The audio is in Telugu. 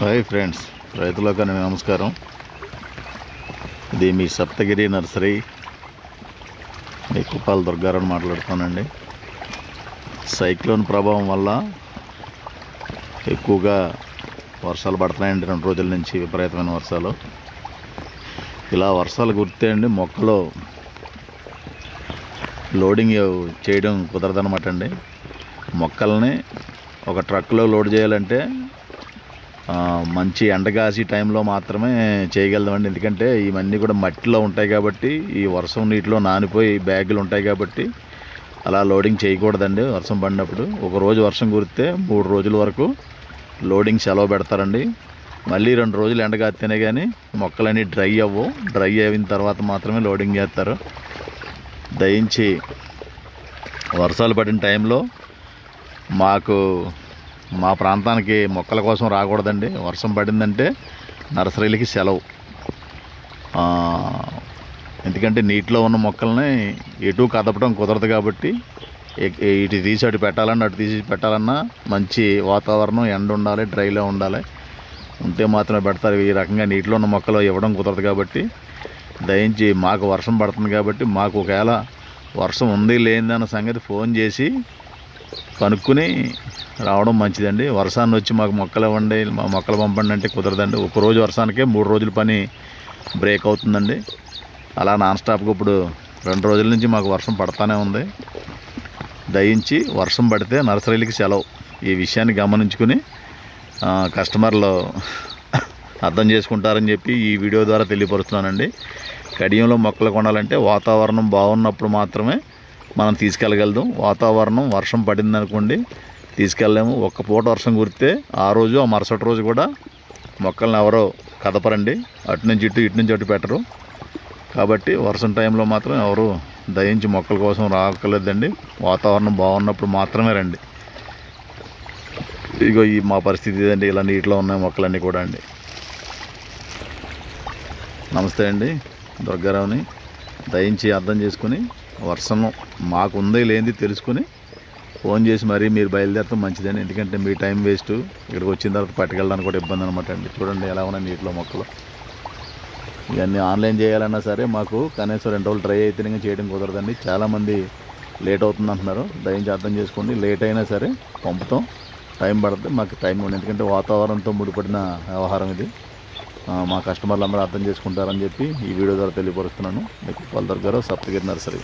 హాయ్ ఫ్రెండ్స్, రైతులకు నమస్కారం. ఇది మీ సప్తగిరి నర్సరీ, మీ కుప్పాల దుర్గారావు మాట్లాడుతానండి. సైక్లోన్ ప్రభావం వల్ల ఎక్కువగా వర్షాలు పడుతున్నాయండి. 2 రోజుల నుంచి విపరీతమైన వర్షాలు. ఇలా వర్షాలు కురితే అండి మొక్కలు లోడింగ్ చేయడం కుదరదనమాట అండి. మొక్కల్ని ఒక ట్రక్లో లోడ్ చేయాలంటే మంచి ఎండగాసి టైంలో మాత్రమే చేయగలమండి. ఎందుకంటే ఇవన్నీ కూడా మట్టిలో ఉంటాయి కాబట్టి, ఈ వర్షం నీటిలో నానిపోయి బ్యాగులు ఉంటాయి కాబట్టి అలా లోడింగ్ చేయకూడదండి. వర్షం పడినప్పుడు ఒకరోజు వర్షం కురిస్తే 3 రోజుల వరకు లోడింగ్ సెలవు పెడతారండి. మళ్ళీ 2 రోజులు ఎండగాస్తేనే కానీ మొక్కలన్నీ డ్రై అవ్వవు. డ్రై అయిన తర్వాత మాత్రమే లోడింగ్ చేస్తారు. దయించి వర్షాలు పడిన టైంలో మా ప్రాంతానికి మొక్కల కోసం రాకూడదండి. వర్షం పడిందంటే నర్సరీలకి సెలవు. ఎందుకంటే నీటిలో ఉన్న మొక్కల్ని ఎటు కదపడం కుదరదు కాబట్టి, ఇటు తీసి అటు పెట్టాలన్నా అటు తీసి పెట్టాలన్నా మంచి వాతావరణం, ఎండ ఉండాలి, డ్రైలో ఉండాలి. ఉంటే మాత్రమే పెడతారు. ఈ రకంగా నీటిలో ఉన్న మొక్కలు ఇవ్వడం కుదరదు కాబట్టి దయించి మాకు వర్షం పడుతుంది కాబట్టి, మాకు ఒకవేళ వర్షం ఉంది లేదన్న సంగతి ఫోన్ చేసి కనుక్కుని రావడం మంచిదండి. వర్షాన్ని వచ్చి మాకు మొక్కలు ఇవ్వండి, మా మొక్కలు పంపండి అంటే కుదరదండి. ఒకరోజు వర్షానికే 3 రోజుల పని బ్రేక్ అవుతుందండి. అలా నాన్ స్టాప్గా ఇప్పుడు 2 రోజుల నుంచి మాకు వర్షం పడతానే ఉంది. దయించి వర్షం పడితే నర్సరీలకి సెలవు. ఈ విషయాన్ని గమనించుకుని కస్టమర్లు అర్థం చేసుకుంటారని చెప్పి ఈ వీడియో ద్వారా తెలియపరుస్తున్నానండి. కడియంలో మొక్కలు కొనాలంటే వాతావరణం బాగున్నప్పుడు మాత్రమే మనం తీసుకెళ్ళగలుగుతాం. వాతావరణం వర్షం పడింది అనుకోండి తీసుకెళ్ళలేము. ఒక్క పూట వర్షం కురితే ఆ రోజు ఆ మరుసటి రోజు కూడా మొక్కలను ఎవరో కదపరండి. అటు నుంచి ఇటు నుంచి అటు పెట్టరు. కాబట్టి వర్షం టైంలో మాత్రం ఎవరు దయించి మొక్కల కోసం రాకలేదండి. వాతావరణం బాగున్నప్పుడు మాత్రమే రండి. ఇగో మా పరిస్థితి ఇదండి. ఇలా నీటిలో ఉన్నాయి మొక్కలన్నీ కూడా అండి. నమస్తే అండి, దుర్గారావుని. దయించి అర్థం చేసుకుని వర్షం మాకు ఉందో లేనిది తెలుసుకుని ఫోన్ చేసి మరీ మీరు బయలుదేరడం మంచిదండి. ఎందుకంటే మీ టైం వేస్ట్. ఇక్కడికి వచ్చిన తర్వాత పట్టుకెళ్ళడానికి కూడా ఇబ్బంది అనమాట అండి. చూడండి ఎలా ఉన్నాయి నీటిలో మొక్కలు. ఇవన్నీ ఆన్లైన్ చేయాలన్నా సరే మాకు కనీసం 2 రోజులు ట్రై అయితేనే చేయడం కుదరదండి. చాలామంది లేట్ అవుతుంది అంటున్నారు. దయించి అర్థం చేసుకోండి. లేట్ అయినా సరే పంపుతాం. టైం పడుతుంది, మాకు టైం ఉంది. ఎందుకంటే వాతావరణంతో ముడిపడిన వ్యవహారం ఇది. మా కస్టమర్లు అందరూ అర్థం చేసుకుంటారని చెప్పి ఈ వీడియో ద్వారా తెలియపరుస్తున్నాను. మీకు కుప్పాల దుర్గారావు, సప్తగిరి నర్సరీ.